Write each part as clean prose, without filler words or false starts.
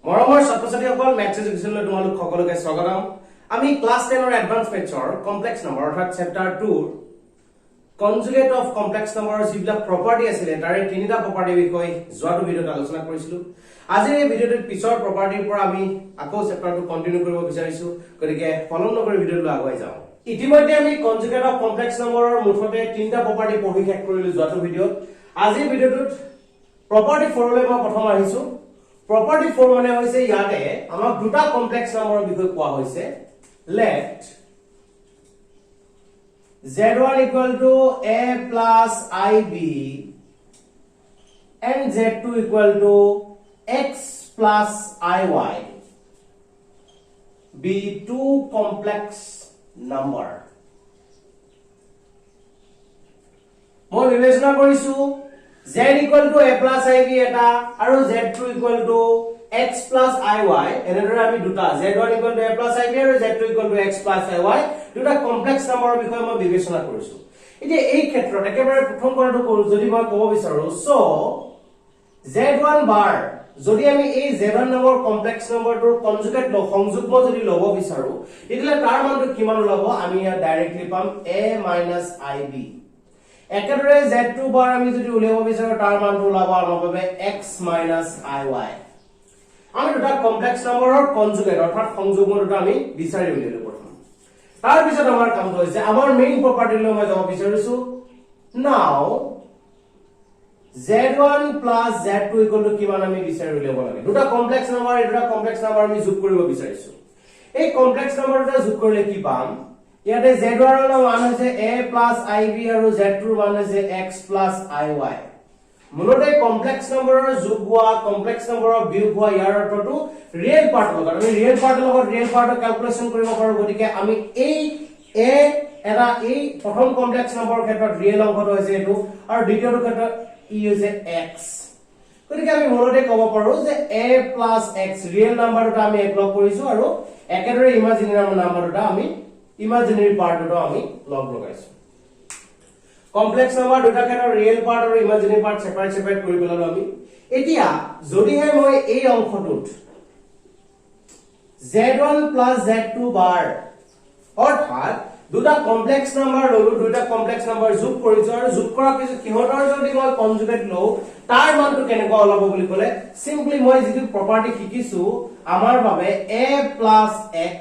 মৰমৰ ছাত্ৰ-ছাত্ৰীসকল ম্যাথছ এডুকেশ্যনলৈ তোমালোক সকলোকে স্বাগতম। আমি ক্লাস 10 ৰ এডভান্স ম্যাথছৰ কমপ্লেক্স নম্বৰ অৰ্থাৎ chapter 2 conjugate of complex number যিবিলাক প্ৰপাৰ্টি আছিল তাৰে তিনিটা প্ৰপাৰ্টিৰ বিষয় যোৱাটো ভিডিঅ'ত আলোচনা কৰিছিলো। আজি এই ভিডিঅ'টোৰ পিছৰ প্ৰপাৰ্টিৰ পৰা আমি আকৌ চেপ্টাৰটো কন্টিনিউ কৰিব বিচাৰিছো, গতিকে ফলো নকৰি ভিডিঅ'টো আগুৱাই যাওঁ। ইতিমধ্যে আমি কনজুগেট অফ কমপ্লেক্স নম্বৰৰ মুঠতে তিনিটা প্ৰপাৰ্টি পঢ়ি শেষ কৰিলো যোৱাটো ভিডিঅ'ত। আজি ভিডিঅ'টোত প্ৰপাৰ্টি 4 লৈ মই প্ৰথম আহিছো। Property 4 মানে হৈছে ইয়াতে আমাক দুটা কমপ্লেক্স নম্বৰৰ বিষয়ে কোৱা হৈছে। Let z1 equal to a plus ib and z2 equal to x plus iy be two complex number. মই বিবেচনা কৰিছো z equal to a plus ib eta aru z2 equal to x plus iy এনেদৰে আমি দুটা z1 equal to a plus ib আৰু z2 equal to x plus iy দুটা complex নম্বৰৰ বিষয়ে মই বিবেচনা কৰিছো। এতিয়া এই ক্ষেত্ৰত একেবাৰে প্ৰথম কথাটো কৰো, যদি মই ক'ব বিচাৰো সো z1 বাৰ যদি আমি এই z1 নম্বৰ কমপ্লেক্স নম্বৰটোৰ কনজুগেট সংযুগ্ম যদি ল'ব বিচাৰো তেতিয়াহ'লে তাৰ মানটো কিমান ওলাব? আমি ইয়াত ডাইৰেক্টলি পাম a - ib। একেদৰে z2 বাৰ আমি যদি উলিয়াব বিচাৰো তাৰ মানটো ওলাব আমাৰ বাবে x - iy। আমি দুটা কমপ্লেক্স নম্বৰৰ কনজুগেট অৰ্থাৎ সংযুগ্ম দুটা আমি বিচাৰি উলিয়ালো প্ৰথম। তাৰ পিছত আমাৰ কামটো হৈছে আমাৰ মেইন প্ৰপাৰ্টিলৈ মই যাব বিচাৰিছো। নাও z1 + z2 = কিমান আমি বিচাৰি উলিয়াব লাগে। দুটা কমপ্লেক্স নম্বৰ, এই দুটা কমপ্লেক্স নম্বৰ আমি যোগ কৰিব বিচাৰিছো। এই কমপ্লেক্স নম্বৰ দুটা যোগ কৰিলে কি পাম? ইয়াতে z1 ৰ মান হৈছে a + ib আৰু z2 ৰ মান হৈছে x + iy। মূলতে কমপ্লেক্স নম্বৰৰ যোগ হোৱা, কমপ্লেক্স নম্বৰৰ বিয়োগ হোৱা ইয়াৰ অৰ্থটো ৰিয়েল পাৰ্টৰ লগত আমি ৰিয়েল পাৰ্টৰ লগত ৰিয়েল পাৰ্টৰ ক্যালকুলেশন কৰিব পাৰো। গতিকে আমি এই a এটা এই প্ৰথম কমপ্লেক্স নম্বৰৰ ক্ষেত্ৰত ৰিয়েল অংশটো হৈছে এটো আৰু দ্বিতীয়টো ক্ষেত্ৰত ই হৈছে x। গতিকে আমি মূলতে ক'ব পাৰো যে a + x ৰিয়েল নাম্বাৰটো আমি একলগ কৰিছো আৰু একেদৰে ইমাজিনাৰী নাম্বাৰটো আমি ইমাজিনাৰী পাৰ্টটো আমি লগ লগাইছো। কমপ্লেক্স নম্বৰ দুটা ক্ষেত্ৰৰ ৰিয়েল পাৰ্ট আৰু ইমাজিনাৰী পাৰ্ট সেপাৰেট কৰি পেলালো আমি। এতিয়া যদিহে মই এই অংশটোত z1 + z2 বাৰ অৰ্থাৎ দুটা কমপ্লেক্স নম্বৰ ললো, দুটা কমপ্লেক্স নম্বৰ যোগ কৰিছো আৰু যোগ কৰাৰ পিছত কিহতৰ যদি মই কনজুগেট লও তাৰ মানটো কেনেকুৱা ওলাব বুলি ক'লে সিম্পলি মই যিটো প্ৰপাৰ্টি শিকিছো আমাৰ বাবে a + x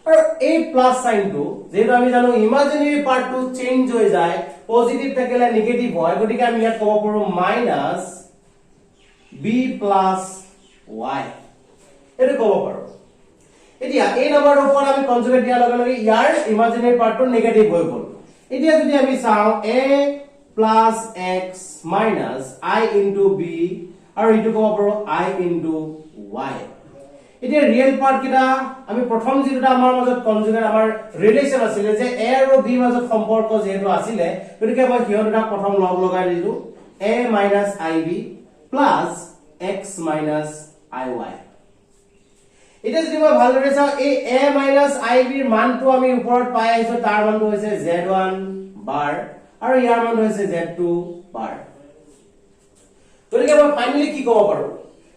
আৰু এই প্লাস সাইনটো যেটো আমি জানো ইমাজিনাৰী পাৰ্টটো চেঞ্জ হৈ যায়, পজিটিভ থাকিলে নেগেটিভ হয়, গতিকে আমি ইয়াত ক'ব পাৰো -b + y এটো ক'ব পাৰো। এতিয়া এই নম্বৰৰ ওপৰত আমি কনজুগেট দিয়া লগে লগে ইয়াৰ ইমাজিনাৰী পাৰ্টটো নেগেটিভ হৈ গ'ল। এতিয়া যদি আমি চাও a + x - i * b আৰু ইটো ক'ব পাৰো i * y। এতিয়া ৰিয়েল পাৰ্ট কিটা আমি প্ৰথম যেটা আমাৰ মাজত কনজুগেট আমাৰ ৰিলেশন আছিল যে a আৰু b মাজত সম্পৰ্ক যেটো আছিল, গতিকে মই হিয় দুটা প্ৰথম লগ লগাই দিলো a - ib + x - iy। এতিয়া যদি মই ভালদৰে চাও এই a - ib ৰ মানটো আমি ওপৰত পাই আইছো, তাৰ মানটো হৈছে z1 বাৰ আৰু ইয়াৰ মানটো হৈছে z2 বাৰ। গতিকে মই ফাইনালি কি ক'ব পাৰো?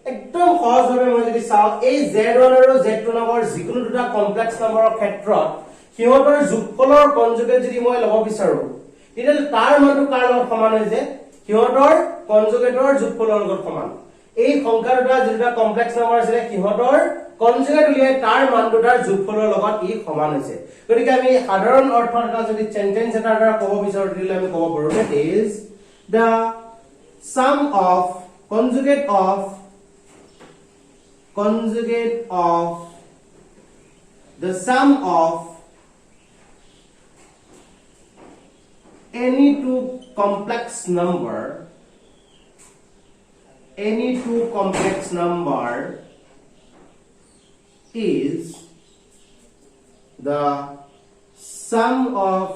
একদম সহজভাৱে মই যদি চাও এই z1 আৰু z2 নামৰ যিকোনো দুটা কমপ্লেক্স নম্বৰৰ ক্ষেত্ৰত সিহঁতৰ যোগফলৰ কনজুগেট যদি মই ল'ব বিচাৰো তেতিয়াহ'লে তাৰ মানটো কাৰ লগত সমান হয় যে সিহঁতৰ কনজুগেটৰ যোগফলৰ লগত সমান। এই সংখ্যা দুটা যেটা কমপ্লেক্স নম্বৰ আছে সিহঁতৰ কনজুগেট উলিয়াই তাৰ মান দুটাৰ যোগফলৰ লগত ই সমান হৈছে। গতিকে আমি সাধাৰণ অৰ্থত এটা যদি সেন্টেন্স এটাৰ দ্বাৰা ক'ব বিচাৰো তেতিয়াহ'লে আমি ক'ব পাৰো that is the sum of conjugate of the sum of any two complex number is the sum of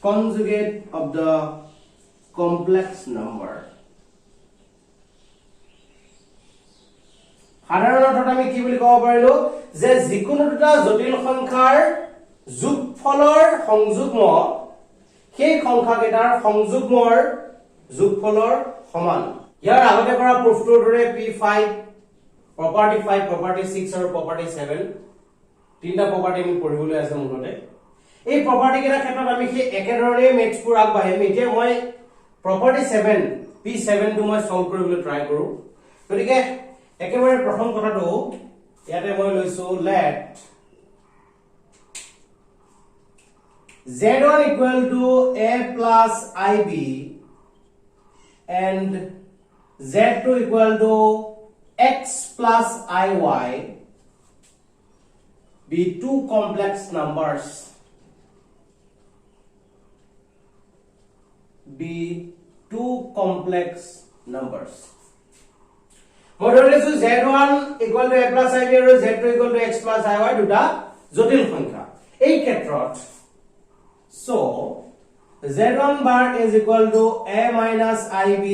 conjugate of the complex number। সাধাৰণ অৰ্থত আমি কি বুলি ক'ব পাৰিলো যে যিকোনো দুটা জটিল সংখ্যাৰ যোগফলৰ সংযুগ্ম সেই সংখ্যা কেইটাৰ সংযুগ্মৰ যোগফলৰ সমান ইয়াৰ আগতে কৰা প্ৰুফটোৰ দৰে p5 property 5 property 6 আৰু property 7 তিনটা property আমি পঢ়িবলৈ আছে মূলতে এই property কেইটা ক্ষেত্ৰত আমি সেই একেধৰণে মেথছ পুৰ আগবাঢ়িম এতিয়া মই property 7 p7 টো মই সলভ কৰিবলৈ ট্ৰাই কৰো গতিকে একেবাৰে প্ৰথম কথাটো ইয়াতে মই লৈছো let z1 equal to a plus ib and z2 equal to x plus iy be two complex numbers মই ধৰি লৈছো z1 equal to a plus ib আৰু z2 equal to x plus iy দুটা জটিল সংখ্যা এই ক্ষেত্ৰত so z1 bar is equal to a minus ib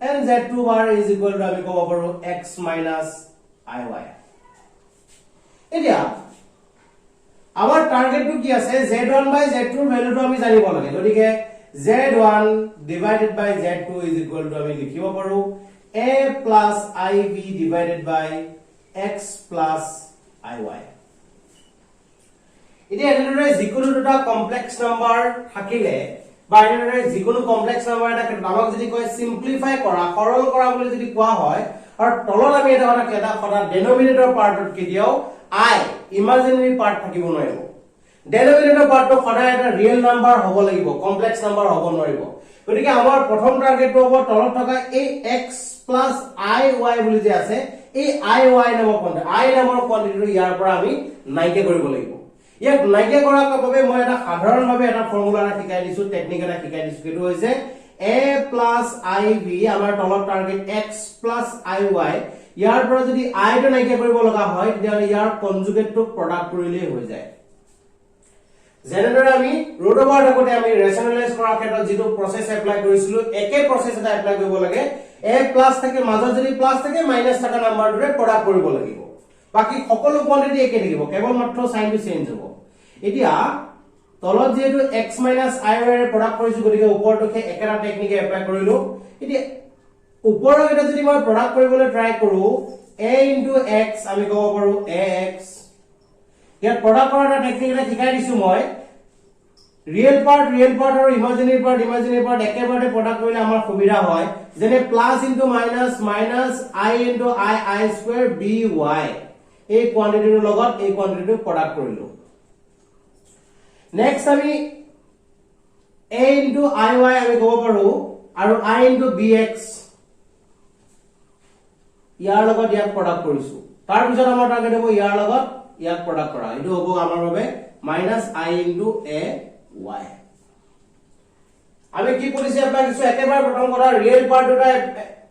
and z2 bar is equal to আমি ক'ব পাৰো x minus iy এতিয়া আমাৰ টাৰ্গেটটো কি আছে z1 by z2 ৰ ভ্যালুটো আমি জানিব লাগে গতিকে z1 divided by z2 is equal to আমি লিখিব পাৰো a plus ib divided by x plus iy এতিয়া এনেদৰে যিকোনো দুটা কমপ্লেক্স নাম্বাৰ থাকিলে বা এনেদৰে যিকোনো কমপ্লেক্স নাম্বাৰ এটা আমাক যদি কয় সিম্পলিফাই কৰা সৰল কৰা বুলি যদি কোৱা হয় আৰু তলত আমি এটা কথা কেটা কথা ডেনোমিনেটৰ পাৰ্টত কেতিয়াও i ইমাজিনাৰী পাৰ্ট থাকিব নোৱাৰিব ডেনোমিনেটৰ পাৰ্টটো সদায় এটা ৰিয়েল নাম্বাৰ হ'ব লাগিব কমপ্লেক্স নাম্বাৰ হ'ব নোৱাৰিব গতিকে আমাৰ প্ৰথম টাৰ্গেটটো হ'ব তলত থকা এই x plus iy বুলি যে আছে এই iy নামৰ কোৱান্টিটিটো ইয়াৰ পৰা আমি নাইকিয়া কৰিব লাগিব ইয়াক নাইকিয়া কৰাৰ বাবে মই এটা সাধাৰণভাৱে এটা ফৰ্মুলা শিকাই দিছো টেকনিক এটা শিকাই দিছো সেইটো হৈছে a plus ib আমাৰ তলত টাৰ্গেট x plus iy ইয়াৰ পৰা যদি i টো নাইকিয়া কৰিব লগা হয় তেতিয়া ইয়াৰ কনজুগেটটো প্ৰডাক্ট কৰিলেই হৈ যায় যেনেদৰে আমি ৰুট ওভাৰ থাকোতে আমি ৰেশনালাইজ কৰাৰ ক্ষেত্ৰত যেটো প্ৰসেস এপ্লাই কৰিছিলো একে প্ৰসেস এটা এপ্লাই কৰিব লাগে a প্লাস থাকে মাজত যদি প্লাস থাকে মাইনাস থকা নাম্বাৰটোৰে প্ৰডাক্ট কৰিব লাগিব বাকি সকলো কোৱান্টিটি একে থাকিব কেৱল মাত্ৰ সাইনটো চেঞ্জ হ'ব এতিয়া তলত যেটো x - iy ৰে প্ৰডাক্ট কৰিছো গতিকে ওপৰটোকে একেটা টেকনিক এপ্লাই কৰিলো এতিয়া ওপৰৰ এটা যদি মই প্ৰডাক্ট কৰিবলৈ ট্ৰাই কৰো a * x আমি ক'ব পাৰো ax ইয়াত প্ৰডাক্ট কৰাৰ এটা টেকনিক এটা শিকাই দিছো মই ৰিয়েল পাৰ্ট আৰু ইমাজিনাৰী পাৰ্ট একেবাৰে প্ৰডাক্ট কৰিলে আমাৰ সুবিধা হয় যেনে plus into minus minus i into i square by এই কোৱান্টিটিৰ লগত এই কোৱান্টিটিটো প্ৰডাক্ট কৰিলো নেক্সট আমি a ইনটু iy আমি ক'ব পাৰো আৰু i ইনটু bx ইয়াৰ লগত ইয়াক প্ৰডাক্ট কৰিছো তাৰ পিছত আমাৰ টাৰ্গেট হ'ব ইয়াৰ লগত ইয়াক প্ৰডাক্ট কৰা এটো হ'ব আমাৰ বাবে -i ইনটু a y আমি কি কৰিছে এপ্লাই কৰিছো একেবাৰে প্ৰথম কথা ৰিয়েল পাৰ্ট দুটা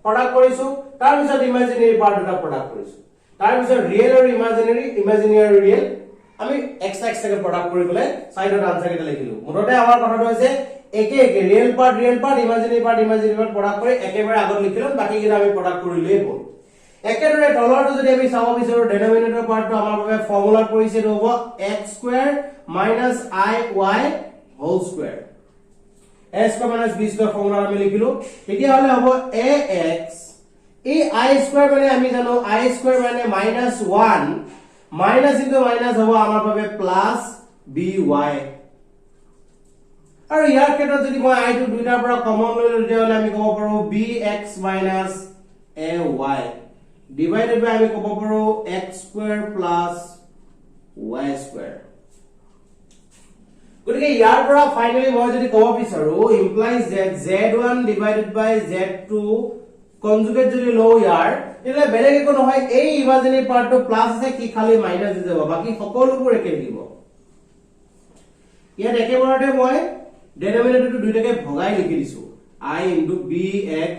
প্ৰডাক্ট কৰিছো তাৰ পিছত ইমাজিনাৰী পাৰ্ট দুটা প্ৰডাক্ট কৰিছো তাৰ পিছত ৰিয়েল আৰু ইমাজিনাৰী আৰু ৰিয়েল আমি এক্সট্ৰা কে প্ৰডাক্ট কৰি গলে সাইডত আনসাৰ এটা লিখিলো মুঠতে আমাৰ কথাটো হৈছে একে ৰিয়েল পাৰ্ট ইমাজিনাৰী পাৰ্ট প্ৰডাক্ট কৰি একেবাৰে আগত লিখিলো বাকি কিটা আমি প্ৰডাক্ট কৰিলেই হ'ল একেদৰে তলৰটো যদি আমি চাব বিচাৰো ডেনোমিনেটৰ পাৰ্টটো আমাৰ বাবে ফৰ্মুলা পৰিছে হ'ব x square - iy whole square a square - b square formula আমি লিখিলো তেতিয়া হলে হ'ব ax এই i স্কয়াৰ মানে আমি জানো i স্কয়াৰ মানে -1 মাইনাস ইনটু মাইনাস হ'ব আমাৰ বাবে প্লাস by আৰু ইয়াৰ ক্ষেত্ৰত যদি মই i টো দুইটাৰ পৰা কমন লৈ লওঁ তেতিয়া হলে আমি ক'ব পাৰো bx - ay divided by আমি ক'ব পাৰো x square plus y square গতিকে ইয়াৰ পৰা ফাইনালি মই যদি ক'ব বিচাৰো implies that z1 divided by z2 conjugate যদি লও ইয়াৰ এটা বেলেগ একো নহয় এই ইমাজিনাৰী পাৰ্টটো প্লাস আছে কি খালি মাইনাস হৈ যাব বাকি সকলোবোৰ একে থাকিব ইয়াত একেবাৰতে মই ডেনোমিনেটৰটো দুইটাকে ভগাই লিখি দিছো i into bx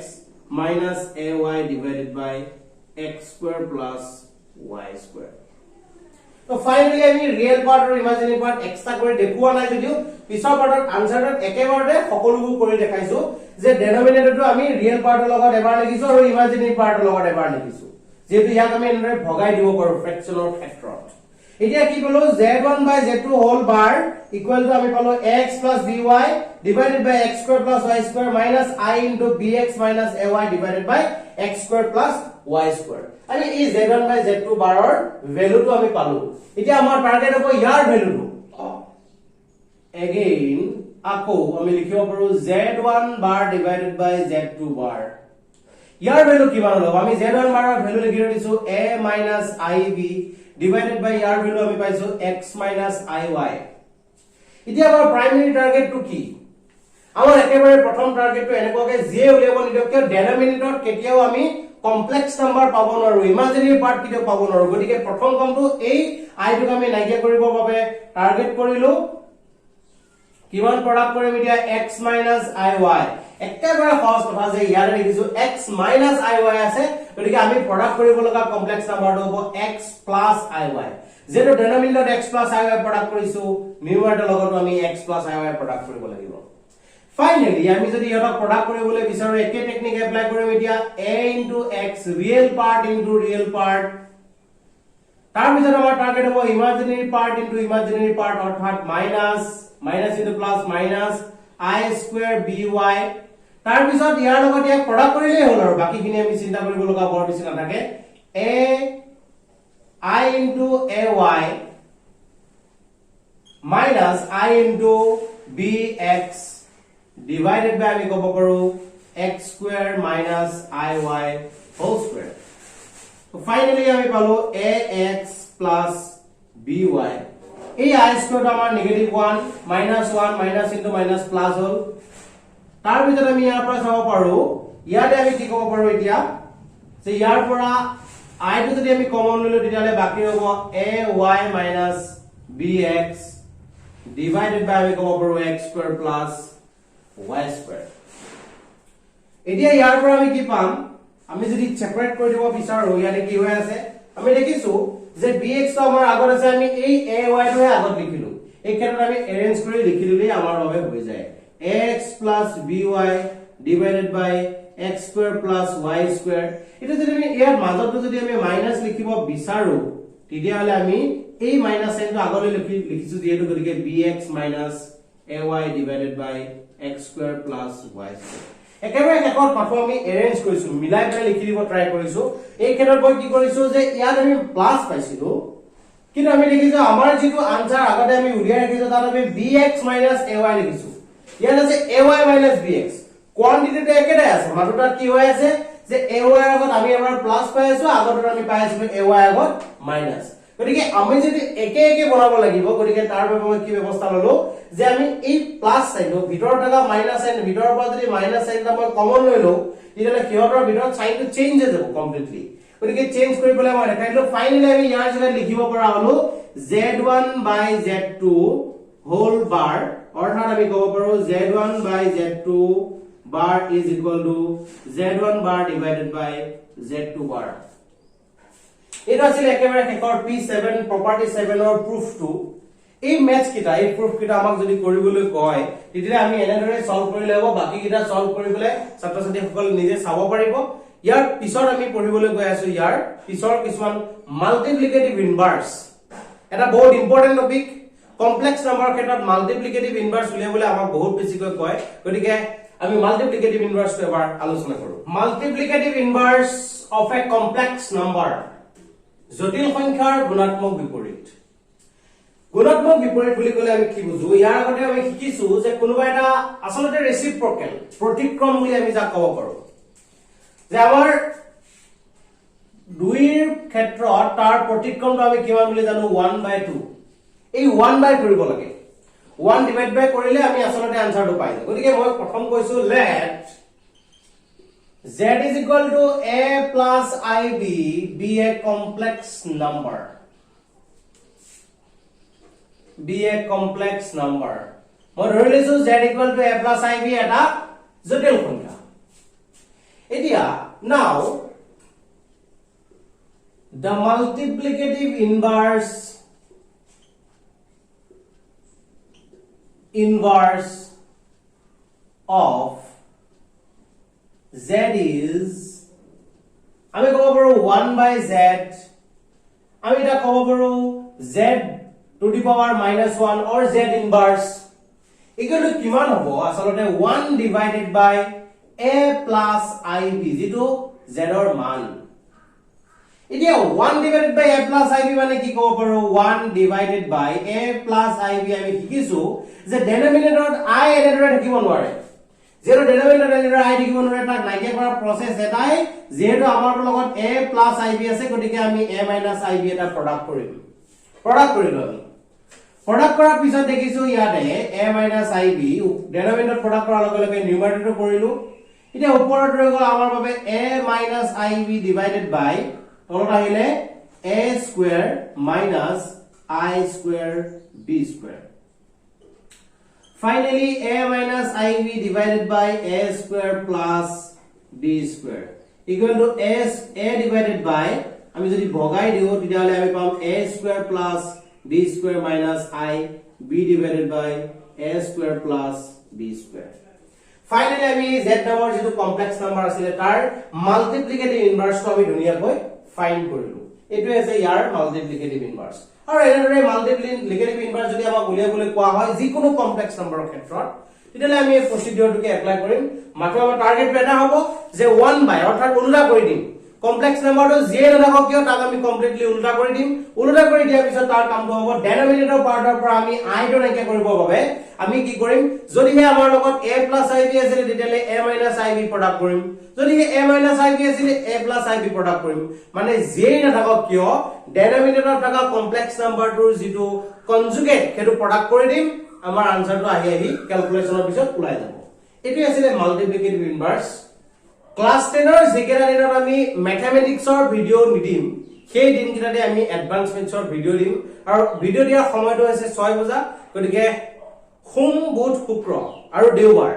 minus ay divided by x square plus y square তো ফাইনালি আমি ৰিয়েল পাৰ্ট আৰু ইমাজিনাৰী পাৰ্ট এক্সট্ৰা কৰি দেখুৱা নাই যদিও পিছৰ পাৰ্টত আনসাৰত একেবাৰতে সকলোবোৰ কৰি দেখাইছো যে ডেনোমিনেটৰটো আমি ৰিয়েল পাৰ্টৰ লগত এবাৰ লিখিছো আৰু ইমাজিনাৰী পাৰ্টৰ লগত এবাৰ লিখিছো যেটো ইয়াক আমি এনেদৰে ভগাই দিব পাৰো ফ্ৰেকশনৰ ক্ষেত্ৰত এতিয়া কি পালো z1 by z2 whole bar equal to আমি পালো x plus by divided by x square plus y square minus I into bx minus ay divided by x square plus y square আমি এই z1 by z2 বাৰৰ value টো আমি পালো এতিয়া আমাৰ টাৰ্গেট হ'ব ইয়াৰ ভ্যালু টো again আকৌ আমি লিখিব পাৰো z1 bar divided by z2 bar year value কিমান হ'ব আমি z1 বাৰৰ ভ্যালু লিখি দিছো a minus ib divided by year value আমি পাইছো x minus iy এতিয়া আমাৰ প্ৰাইমাৰী টাৰ্গেট টো কি আমাৰ একেবাৰে প্ৰথম টাৰ্গেট টো এনেকুৱাকে যে উলিয়াব নিদিও কিয় ডেনোমিনেটৰ কেতিয়াও আমি কমপ্লেক্স নাম্বাৰ পাব নোৱাৰো ইমাজিনাৰী পাৰ্ট কেতিয়াও পাব নোৱাৰো গতিকে প্ৰথম কামটো এই i টোক আমি নাইকিয়া কৰিবৰ বাবে টাৰ্গেট কৰিলো কিমান প্ৰডাক্ট কৰিম এতিয়া x minus iy একেবাৰে সহজ কথা যে ইয়াৰে লিখিছো x minus iy আছে গতিকে আমি প্ৰডাক্ট কৰিব লগা কমপ্লেক্স নাম্বাৰটো হ'ব x plus iy যেটো ডেনোমিনেটৰ x plus iy প্ৰডাক্ট কৰিছো নিউমাৰেটৰ লগত আমি x plus iy প্ৰডাক্ট কৰিব লাগিব ফাইনালি আমি যদি ইহতক প্ৰডাক্ট কৰিবলৈ বিচাৰো একে টেকনিক এপ্লাই কৰিম এতিয়া a into x real part into real part তাৰ পিছত আমাৰ টাৰ্গেট হ'ব ইমাজিনাৰী পাৰ্ট into ইমাজিনাৰী পাৰ্ট অৰ্থাৎ minus into plus minus I square by তাৰ পিছত ইয়াৰ লগত ইয়াক প্ৰডাক্ট কৰিলেই হ'ল আৰু বাকিখিনি আমি চিন্তা কৰিব লগা বৰ বেছি নাথাকে a I into ay minus I into bx divided by আমি ক'ব পাৰো x square minus iy whole square so finally আমি পালো ax plus by এই I square টো আমাৰ negative 1 minus into minus plus হল তাৰ ভিতৰত আমি ইয়াৰ পৰা চাব পাৰো ইয়াতে আমি কি ক'ব পাৰো এতিয়া যে ইয়াৰ পৰা I টো যদি আমি কমন ললো তেতিয়ালে বাকি হ'ব ay minus bx divided by আমি ক'ব পাৰো x square plus y square এতিয়া ইয়াৰ পৰা আমি কি পাম আমি যদি সেপাৰেট কৰি দিব বিচাৰো ইয়াতে কি হৈ আছে আমি দেখিছো যে bx টো আমাৰ আগত আছে আমি এই ay টোহে আগত লিখিলো এই ক্ষেত্ৰত আমি এৰেঞ্জ কৰি লিখি দিলেই আমাৰ বাবে হৈ যায় x plus by divided by x square plus y square এটা যদি আমি ইয়াৰ মাজতো যদি আমি মাইনাস লিখিব বিচাৰো তেতিয়াহলে আমি এই মাইনাস সাইনটো আগলৈ লিখিছো যেহেতু গতিকে bx minus ay divided by x square plus y square একেবাৰে শেষত পাঠো আমি এৰেঞ্জ কৰিছো মিলাই পেলাই লিখি দিব ট্ৰাই কৰিছো এই ক্ষেত্ৰত মই কি কৰিছো যে ইয়াত আমি প্লাস পাইছিলো কিন্তু আমি লিখিছো আমাৰ যেটো আনসাৰ আগতে আমি উলিয়াই ৰাখিছো তাত আমি bx minus ay লিখিছো ইয়াত আছে ay minus bx কোয়ান্টিটিটো একেটাই আছে মাত্ৰাত কি হৈ আছে যে ay ৰ আগত আমি এবাৰ প্লাস পাই আছো আগত আমি পাই আছো ay আগত মাইনাস গতিকে আমি যদি একে একে বনাব লাগিব গতিকে তাৰ বাবে মই কি ব্যৱস্থা ললো যে আমি এই প্লাস সাইনটো ভিতৰত থকা মাইনাস সাইন ভিতৰৰ পৰা যদি মাইনাস সাইনটা মই কমন লৈ লও তেতিয়ালে কিহতৰ ভিতৰত সাইনটো চেঞ্জ হৈ যাব কমপ্লিটলি গতিকে চেঞ্জ কৰি পেলাই মই দেখাইলো ফাইনালি আমি ইয়াৰ জেগাত লিখিব পৰা হলো z1 by z2 whole bar অৰ্থাৎ আমি ক'ব পাৰো z1 by z2 bar is equal to z1 bar divided by z2 bar এটা আছিল একেবাৰে শেষৰ p7 property 7 ৰ proof টো এই ম্যাথ কিটা এই proof কিটা আমাক যদি কৰিবলৈ কয় তেতিয়া আমি এনেদৰে সলভ কৰি লব বাকি কিটা সলভ কৰিবলৈ ছাত্ৰ ছাত্ৰীসকল নিজে চাব পাৰিব ইয়াৰ পিছৰ আমি পঢ়িবলৈ গৈ আছো ইয়াৰ পিছৰ কিছুমান মাল্টিপ্লিকেটিভ ইনভাৰ্স এটা বহুত ইম্পৰ্টেন্ট টপিক কমপ্লেক্স নাম্বাৰৰ ক্ষেত্ৰত মাল্টিপ্লিকেটিভ ইনভাৰ্স উলিয়াবলৈ আমাক বহুত বেছিকৈ কয় গতিকে আমি মাল্টিপ্লিকেটিভ ইনভাৰ্স এবাৰ আলোচনা কৰো multiplicative inverse of a complex number জটিল সংখ্যাৰ গুণাত্মক বিপৰীত গুণাত্মক বিপৰীত বুলি কলে আমি কি বুঝো ইয়াৰ আগতে আমি শিকিছো যে কোনোবা এটা আসলতে ৰেচিপ্ৰকেল প্ৰতিক্ৰম বুলি আমি যা ক'ব পাৰো যে আমাৰ দুইৰ ক্ষেত্ৰত তাৰ প্ৰতিক্ৰমটো আমি কিমান বুলি জানো 1/2 এই 1/2 কৰিব লাগে 1 ডিভাইড বাই কৰিলে আমি আসলতে আনসাৰটো পাই যাম গতিকে মই প্ৰথম কৈছো late z is equal to a plus ib be a complex number মই ধৰি লৈছো z equal to a plus ib এটা জটিল সংখ্যা এতিয়া now the multiplicative inverse of z is আমি ক'ব পাৰো 1/z আমি এটা ক'ব পাৰো z to the power -1 or z inverse equal to কিমান হ'ব আসলতে 1 divided by a plus ib যেটো z ৰ মান এতিয়া 1 divided by a plus ib মানে কি ক'ব পাৰো 1 divided by a plus ib আমি শিকিছো যে ডেনোমিনেটৰত i এনেদৰে থাকিব নোৱাৰে যেটো ডেনোমিনেটৰ এনেদৰে i থাকিব নোৱাৰে তাক নাইকিয়া কৰা প্ৰসেস এটাই যেহেতু আমাৰ লগত a plus ib আছে গতিকে আমি a minus ib এটা প্ৰডাক্ট কৰিম প্ৰডাক্ট কৰিলো আমি প্ৰডাক্ট কৰাৰ পিছত দেখিছো ইয়াতে a minus ib ডেনোমিনেটৰ প্ৰডাক্ট কৰাৰ লগে লগে নিউমাৰেটৰ কৰিলো এতিয়া ওপৰত ৰৈ গ'ল আমাৰ বাবে a minus ib divided by তলত আহিলে a square minus I square b square finally a minus ib divided by a square plus b square equal to a divided by আমি যদি ভগাই দিও তেতিয়াহলে আমি পাম a square plus b square minus I b divided by a square plus b square finally আমি z নামৰ যেটো কমপ্লেক্স নাম্বাৰ আছিল তাৰ মাল্টিপ্লিকেটিভ ইনভাৰ্স টো আমি ধুনিয়াকৈ ফাইন্ড কৰিলো এটো আছে ইয়াৰ মাল্টিপ্লিকেটিভ ইনভাৰ্স আৰু এনেদৰে মাল্টিপ্লিকেটিভ ইনভাৰ্স যদি আমাক উলিয়াবলৈ কোৱা হয় যিকোনো কমপ্লেক্স নাম্বাৰৰ ক্ষেত্ৰত তেতিয়ালে আমি এই প্ৰসিডিউৰটোকে এপ্লাই কৰিম মাত্ৰ আমাৰ টাৰ্গেট এটা হ'ব যে 1 বাই অৰ্থাৎ উল্টা কৰি দিম কমপ্লেক্স নাম্বাৰটো যে নাথাকক কিয় তাক আমি কমপ্লিটলি উল্টা কৰি দিম উল্টা কৰি দিয়াৰ পিছত তাৰ কামটো হ'ব ডেনোমিনেটৰ পাৰ্টৰ পৰা আমি i টো নাইকিয়া কৰিবৰ বাবে আমি কি কৰিম যদিহে আমাৰ লগত a ib আছিল তেতিয়ালে a ib প্ৰডাক্ট কৰিম যদিহে a ib আছিল a ib প্ৰডাক্ট কৰিম মানে যে নাথাকক কিয় ডেনোমিনেটৰ থকা কমপ্লেক্স নাম্বাৰটোৰ যেটো কনজুগেট হেতু প্ৰডাক্ট কৰি দিম আমাৰ আনসাৰটো আহি ক্যালকুলেশনৰ পিছত ওলাই যাব এটো আছিল মাল্টিপ্লিকেটিভ ইনভাৰ্স ক্লাস 10 ৰ জিকেৰা দিনত আমি ম্যাথমেটিক্সৰ ভিডিও নিদিম সেই দিনকিটাতে আমি এডভান্স মেথছৰ ভিডিও দিম আৰু ভিডিও দিয়াৰ সময়টো হৈছে 6 বজা গতিকে সোম বুধ শুক্ৰ আৰু দেওবাৰ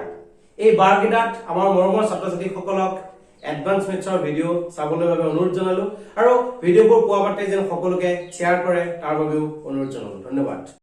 এই বাৰকিটাত আমাৰ মৰমৰ ছাত্ৰ-ছাত্ৰীসকলক এডভান্স মেথছৰ ভিডিও চাবলৈ বাবে অনুৰোধ জনালো আৰু ভিডিওবোৰ পোৱা মাত্ৰই যেন সকলোকে শ্বেয়াৰ কৰে তাৰ বাবেও অনুৰোধ জনালো ধন্যবাদ